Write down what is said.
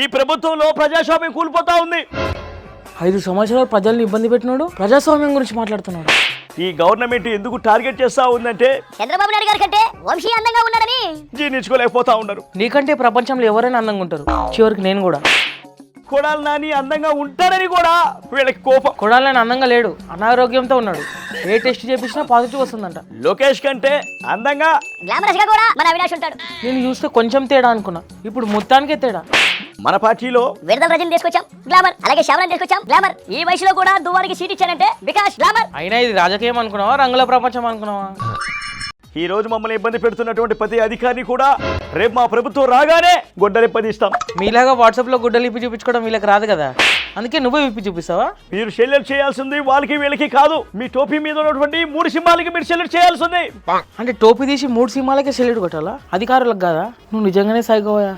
ఈ ప్రభుత్వంలో ప్రజాస్వామ్యం కూలిపోతా ఉంది. 5 సంవత్సరాలు ప్రజల్ని ఇబ్బంది పెట్టినాడు, ప్రజాస్వామ్యం గురించి మాట్లాడుతున్నాడు. ఈ గవర్నమెంట్ ఎందుకు టార్గెట్ చేస్తా ఉందంటే చంద్రబాబు నాయుడు గారి కంటే వంశీ అందంగా ఉన్నాడని జీర్ణించుకోలేకపోతా ఉన్నారు. నీకంటే ప్రపంచంలో ఎవరైనా అందంగా ఉంటారు, చివరికి నేను కూడా. కొడాలి నాని అందంగా ఉంటారని కూడా వీళ్ళకి కోపం. కొడాలని అందంగా లేడు, అనారోగ్యంతో ఉన్నాడు. ఏ టెస్ట్ చేపించినా పాజిటివ్ వస్తుందంట. లోకేష్ కంటే అందంగా గ్లామరస్ గా కూడా మన అవినాష్ ఉంటాడు. నేను చూస్తే కొంచెం తేడా అనుకున్నా, ఇప్పుడు మొత్తానికే తేడా. మన పార్టీలో విడుదల రజని తీసుకొచ్చాం గ్లామర్, అలాగే శ్యామలను తీసుకొచ్చాం గ్లామర్. ఈ వయసులో కూడా దువ్వానికి సీట్ ఇచ్చారంటే బికాస్ గ్లామర్. అయినా ఇది రాజకీయం అనుకున్నావా, రంగుల ప్రపంచం అనుకున్నావా? ఈ రోజు మమ్మల్ని ఇబ్బంది పెడుతున్నటువంటి ప్రతి అధికారిని కూడా రేపు మా ప్రభుత్వం రాగానే గొడ్డలిప్పదిస్తాం. మీలాగా వాట్సాప్లో గుడ్డలు ఇప్పి చూపించుకోవడం వీళ్ళకి రాదు కదా, అందుకే నువ్వే విప్పి చూపిస్తావా? మీరు సెల్యూట్ చేయాల్సింది వాళ్ళకి వీళ్ళకి కాదు, మీ టోపీ మీద ఉన్నటువంటి 3 సింహాలకి మీరు సెల్యూట్ చేయాల్సింది. అంటే టోపీ తీసి 3 సినిమాలకే సెల్యూట్ కొట్టాలా? అధికారులకు కాదా? నువ్వు నిజంగానే సైకోవా?